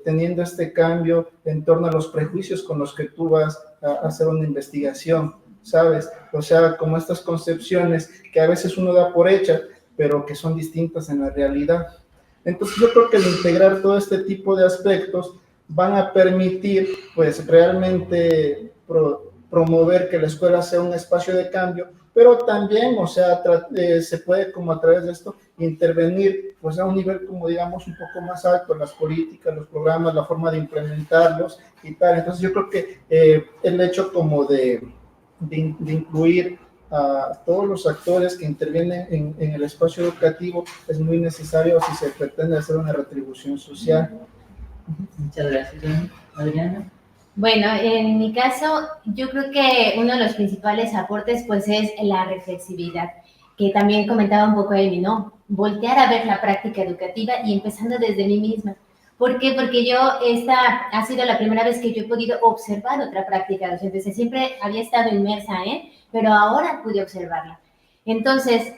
teniendo este cambio en torno a los prejuicios con los que tú vas a hacer una investigación, ¿sabes? O sea, como estas concepciones que a veces uno da por hechas, pero que son distintas en la realidad. Entonces yo creo que al integrar todo este tipo de aspectos van a permitir pues realmente promover que la escuela sea un espacio de cambio, pero también, o sea, se puede como a través de esto intervenir pues a un nivel como digamos un poco más alto, las políticas, los programas, la forma de implementarlos y tal. Entonces yo creo que el hecho como de incluir a todos los actores que intervienen en el espacio educativo es muy necesario si se pretende hacer una retribución social. Muchas gracias, Adriana. Bueno, en mi caso, yo creo que uno de los principales aportes, pues, es la reflexividad, que también comentaba un poco Amy, ¿no? Voltear a ver la práctica educativa y empezando desde mí misma. ¿Por qué? Porque esta ha sido la primera vez que yo he podido observar otra práctica docente. O sea, siempre había estado inmersa en, pero ahora pude observarla. Entonces,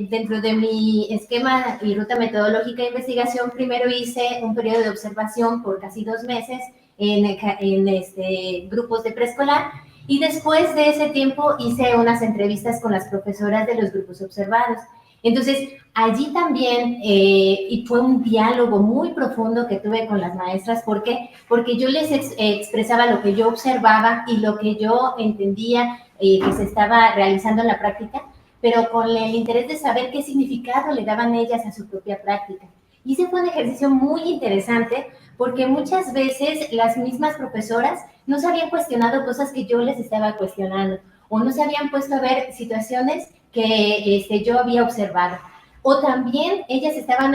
dentro de mi esquema y ruta metodológica de investigación, primero hice un periodo de observación por casi 2 meses en grupos de preescolar, y después de ese tiempo hice unas entrevistas con las profesoras de los grupos observados. Entonces, allí también, y fue un diálogo muy profundo que tuve con las maestras. ¿Por qué? Porque yo les expresaba lo que yo observaba y lo que yo entendía que se estaba realizando en la práctica, pero con el interés de saber qué significado le daban ellas a su propia práctica. Y ese fue un ejercicio muy interesante, porque muchas veces las mismas profesoras no se habían cuestionado cosas que yo les estaba cuestionando, o no se habían puesto a ver situaciones que yo había observado. O también ellas estaban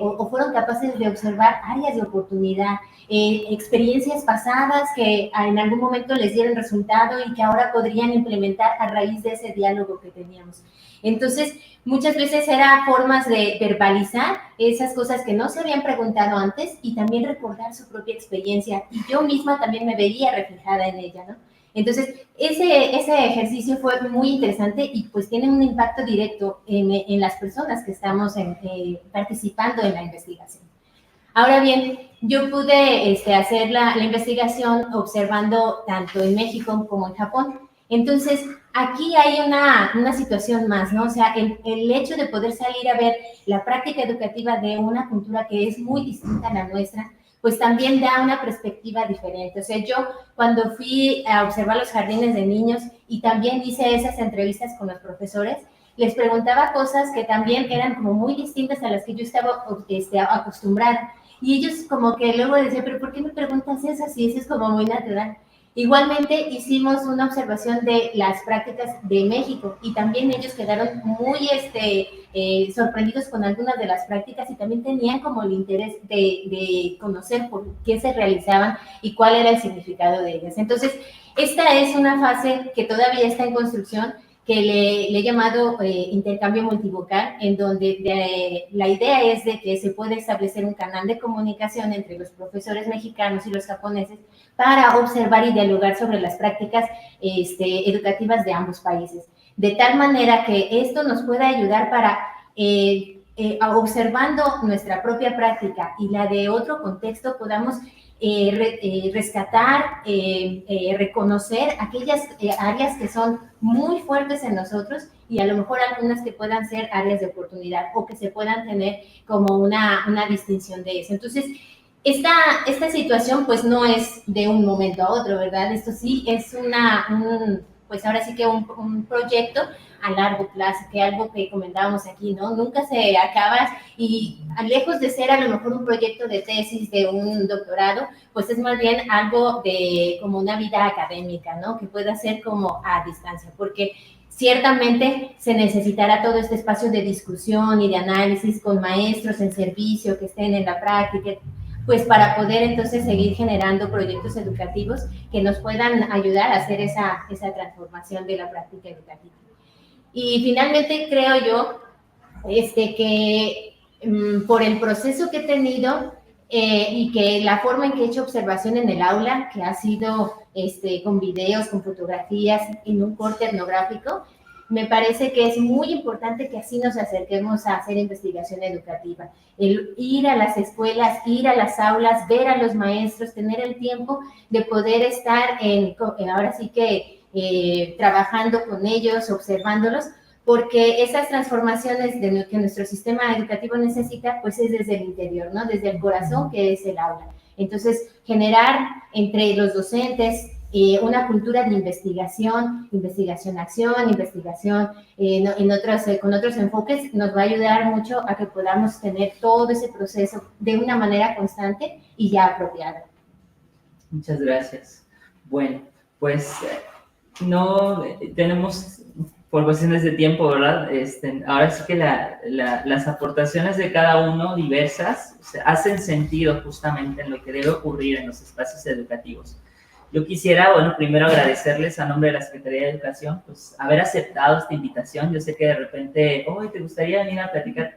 o fueron capaces de observar áreas de oportunidad, experiencias pasadas que en algún momento les dieron resultado y que ahora podrían implementar a raíz de ese diálogo que teníamos. Entonces, muchas veces eran formas de verbalizar esas cosas que no se habían preguntado antes y también recordar su propia experiencia. Y yo misma también me veía reflejada en ella, ¿no? Entonces, ese ejercicio fue muy interesante y pues tiene un impacto directo en las personas que estamos participando en la investigación. Ahora bien, yo pude hacer la investigación observando tanto en México como en Japón. Entonces, aquí hay una situación más, ¿no? O sea, el hecho de poder salir a ver la práctica educativa de una cultura que es muy distinta a la nuestra, pues también da una perspectiva diferente. O sea, yo cuando fui a observar los jardines de niños y también hice esas entrevistas con los profesores, les preguntaba cosas que también eran como muy distintas a las que yo estaba acostumbrada. Y ellos como que luego decían, pero ¿por qué me preguntas eso? Si eso es como muy natural. Igualmente hicimos una observación de las prácticas de México y también ellos quedaron muy sorprendidos con algunas de las prácticas y también tenían como el interés de conocer por qué se realizaban y cuál era el significado de ellas. Entonces, esta es una fase que todavía está en construcción, que le he llamado intercambio multivocal, en donde la idea es de que se puede establecer un canal de comunicación entre los profesores mexicanos y los japoneses para observar y dialogar sobre las prácticas educativas de ambos países. De tal manera que esto nos pueda ayudar para, observando nuestra propia práctica y la de otro contexto, podamos rescatar, reconocer aquellas áreas que son muy fuertes en nosotros y a lo mejor algunas que puedan ser áreas de oportunidad o que se puedan tener como una distinción de eso. Entonces, esta situación pues no es de un momento a otro, ¿verdad? Esto sí es pues ahora sí que un proyecto a largo plazo, que algo que comentábamos aquí, ¿no? Nunca se acaba y lejos de ser a lo mejor un proyecto de tesis, de un doctorado, pues es más bien algo de como una vida académica, ¿no? Que pueda ser como a distancia, porque ciertamente se necesitará todo este espacio de discusión y de análisis con maestros en servicio que estén en la práctica, pues para poder entonces seguir generando proyectos educativos que nos puedan ayudar a hacer esa transformación de la práctica educativa. Y finalmente creo yo que por el proceso que he tenido y que la forma en que he hecho observación en el aula, que ha sido con videos, con fotografías, en un corte etnográfico, me parece que es muy importante que así nos acerquemos a hacer investigación educativa. El ir a las escuelas, ir a las aulas, ver a los maestros, tener el tiempo de poder estar ahora sí que trabajando con ellos, observándolos, porque esas transformaciones que nuestro sistema educativo necesita, pues es desde el interior, ¿no? Desde el corazón, que es el aula. Entonces, generar entre los docentes una cultura de investigación-acción, investigación con otros enfoques, nos va a ayudar mucho a que podamos tener todo ese proceso de una manera constante y ya apropiada. Muchas gracias. Bueno, pues no tenemos, por cuestiones de tiempo, ¿verdad? Ahora sí que las aportaciones de cada uno, diversas, hacen sentido justamente en lo que debe ocurrir en los espacios educativos. Yo quisiera, bueno, primero agradecerles a nombre de la Secretaría de Educación, pues, haber aceptado esta invitación. Yo sé que de repente, oh, ¿te gustaría venir a platicar?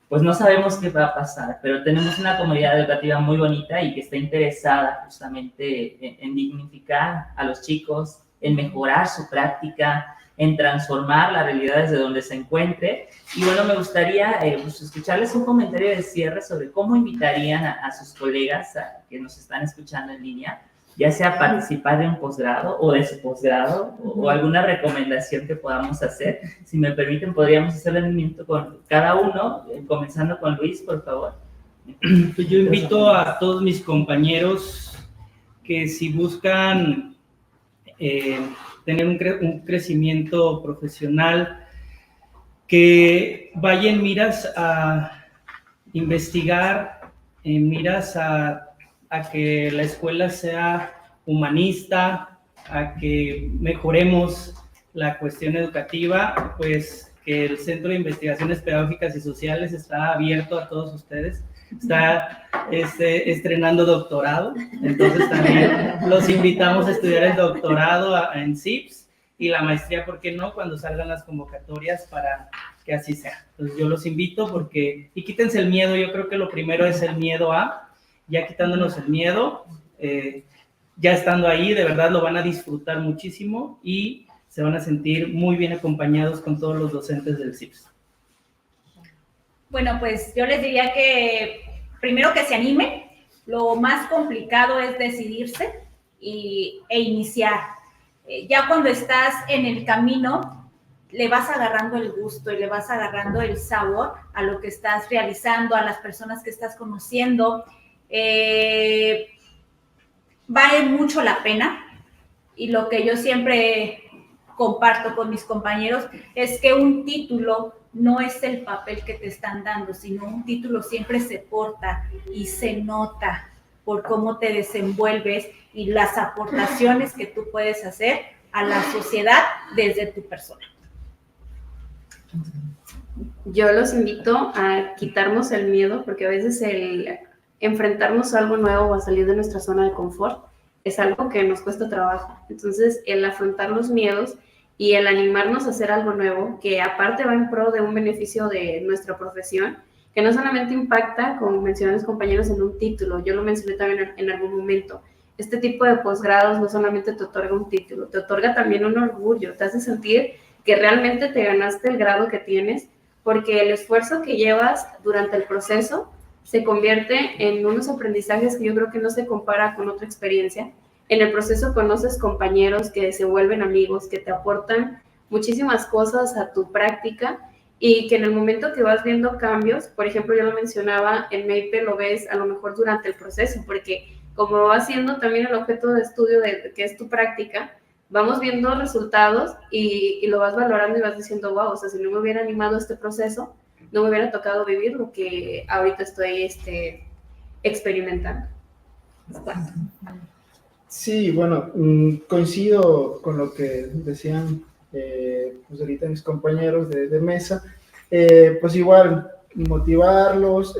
Pues no sabemos qué va a pasar, pero tenemos una comunidad educativa muy bonita y que está interesada justamente en dignificar a los chicos, en mejorar su práctica, en transformar la realidad desde donde se encuentre. Y bueno, me gustaría pues, escucharles un comentario de cierre sobre cómo invitarían a sus colegas que nos están escuchando en línea, ya sea a participar de un posgrado o de su posgrado, o alguna recomendación que podamos hacer. Si me permiten, podríamos hacer el minuto con cada uno, comenzando con Luis, por favor. Pues yo invito a todos mis compañeros que si buscan tener un crecimiento profesional, que vayan miras a investigar, miras a que la escuela sea humanista, a que mejoremos la cuestión educativa, pues que el Centro de Investigaciones Pedagógicas y Sociales está abierto a todos ustedes, está estrenando doctorado, entonces también los invitamos a estudiar el doctorado en CIPS y la maestría, ¿por qué no?, cuando salgan las convocatorias para que así sea. Entonces yo los invito y quítense el miedo. Yo creo que lo primero es el miedo ya quitándonos el miedo, ya estando ahí, de verdad lo van a disfrutar muchísimo y se van a sentir muy bien acompañados con todos los docentes del CIPS. Bueno, pues yo les diría que primero que se animen. Lo más complicado es decidirse e iniciar. Ya cuando estás en el camino, le vas agarrando el gusto y le vas agarrando el sabor a lo que estás realizando, a las personas que estás conociendo. Vale mucho la pena, y lo que yo siempre comparto con mis compañeros es que un título no es el papel que te están dando, sino un título siempre se porta y se nota por cómo te desenvuelves y las aportaciones que tú puedes hacer a la sociedad desde tu persona. Yo los invito a quitarnos el miedo, porque a veces el enfrentarnos a algo nuevo o a salir de nuestra zona de confort es algo que nos cuesta trabajo. Entonces, el afrontar los miedos y el animarnos a hacer algo nuevo, que aparte va en pro de un beneficio de nuestra profesión, que no solamente impacta, como mencionan los compañeros, en un título. Yo lo mencioné también en algún momento. Este tipo de posgrados no solamente te otorga un título, te otorga también un orgullo, te hace sentir que realmente te ganaste el grado que tienes, porque el esfuerzo que llevas durante el proceso se convierte en unos aprendizajes que yo creo que no se compara con otra experiencia. En el proceso conoces compañeros que se vuelven amigos, que te aportan muchísimas cosas a tu práctica, y que en el momento que vas viendo cambios, por ejemplo, yo lo mencionaba, en MEIPE lo ves a lo mejor durante el proceso, porque como va siendo también el objeto de estudio que es tu práctica, vamos viendo resultados y lo vas valorando y vas diciendo, wow, o sea, si no me hubiera animado este proceso, no me hubiera tocado vivir lo que ahorita estoy experimentando. Sí, bueno, coincido con lo que decían pues ahorita mis compañeros de mesa. Pues igual, motivarlos,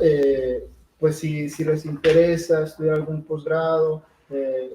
pues si les interesa estudiar algún posgrado,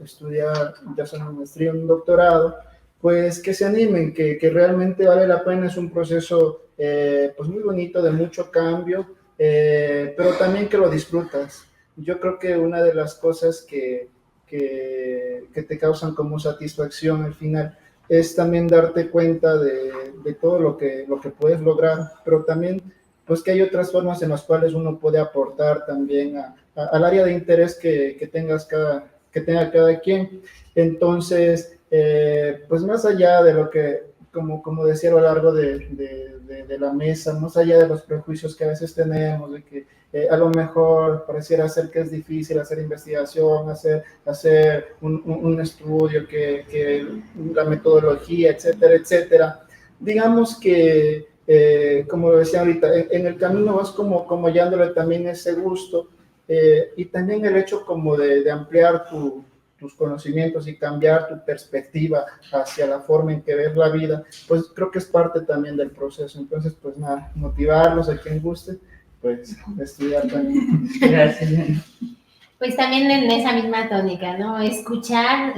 estudiar ya sea una maestría o un doctorado, pues que se animen, que realmente vale la pena. Es un proceso pues muy bonito, de mucho cambio, pero también que lo disfrutas. Yo creo que una de las cosas que te causan como satisfacción al final es también darte cuenta de todo lo que puedes lograr, pero también pues que hay otras formas en las cuales uno puede aportar también al área de interés que tenga cada quien. Entonces, pues más allá de lo que, como decía a lo largo de la mesa, más allá de los prejuicios que a veces tenemos, de que a lo mejor pareciera ser que es difícil hacer investigación, hacer un estudio, que la metodología, etcétera, etcétera. Digamos que, como lo decía ahorita, en el camino vas como hallándole también ese gusto, y también el hecho como de ampliar tus conocimientos y cambiar tu perspectiva hacia la forma en que ves la vida, pues creo que es parte también del proceso. Entonces, pues nada, motivarlos a quien guste, pues estudiar también. Gracias. Pues también en esa misma tónica, ¿no? Escuchar,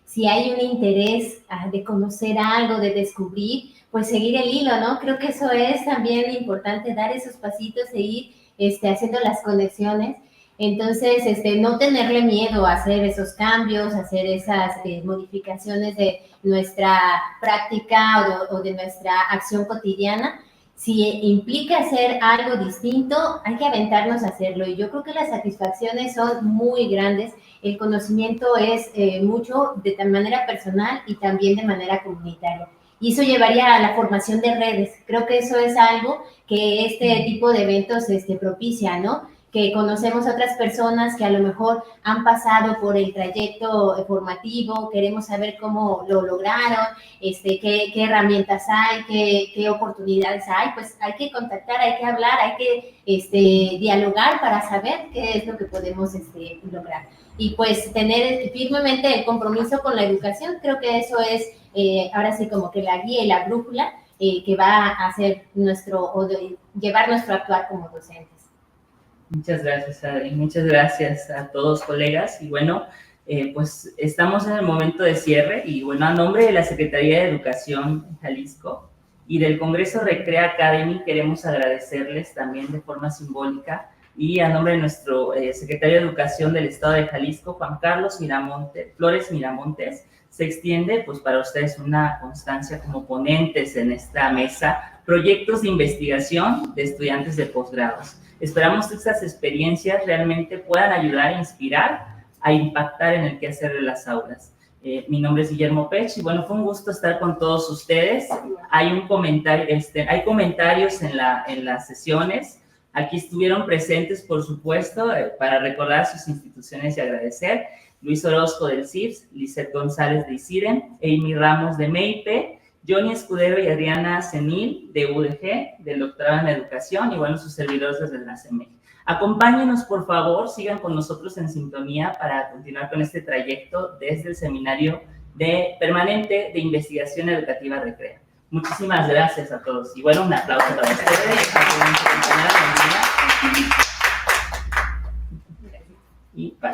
si hay un interés de conocer algo, de descubrir, pues seguir el hilo, ¿no? Creo que eso es también importante, dar esos pasitos e ir haciendo las conexiones. Entonces, no tenerle miedo a hacer esos cambios, a hacer esas modificaciones de nuestra práctica o de nuestra acción cotidiana. Si implica hacer algo distinto, hay que aventarnos a hacerlo. Y yo creo que las satisfacciones son muy grandes. El conocimiento es mucho de manera personal y también de manera comunitaria. Y eso llevaría a la formación de redes. Creo que eso es algo que este tipo de eventos propicia, ¿no? Que conocemos a otras personas que a lo mejor han pasado por el trayecto formativo, queremos saber cómo lo lograron, qué herramientas hay, qué oportunidades hay, pues hay que contactar, hay que hablar, hay que dialogar para saber qué es lo que podemos lograr. Y pues tener firmemente el compromiso con la educación, creo que eso es ahora sí como que la guía y la brújula que va a hacer llevar nuestro actuar como docentes. Muchas gracias, Adri. Muchas gracias a todos, colegas. Y bueno, pues estamos en el momento de cierre. Y bueno, a nombre de la Secretaría de Educación en Jalisco y del Congreso Recrea Academy, queremos agradecerles también de forma simbólica. Y a nombre de nuestro secretario de Educación del Estado de Jalisco, Juan Carlos Flores Miramontes, se extiende pues para ustedes una constancia como ponentes en esta mesa, proyectos de investigación de estudiantes de posgrados. Esperamos que estas experiencias realmente puedan ayudar a inspirar, a impactar en el quehacer de las aulas. Mi nombre es Guillermo Pech y bueno, fue un gusto estar con todos ustedes. Hay comentarios en las sesiones. Aquí estuvieron presentes, por supuesto, para recordar sus instituciones y agradecer. Luis Orozco del CIFS, Lizeth González de ICIREM, Amy Ramos de MEIPE, Johnny Escudero y Adriana Senil de UDG, del doctorado en Educación, y bueno, sus servidores desde la CEMEC. Acompáñenos, por favor, sigan con nosotros en sintonía para continuar con este trayecto desde el Seminario Permanente de Investigación Educativa Recrea. Muchísimas gracias a todos. Y bueno, un aplauso para ustedes. Y bye.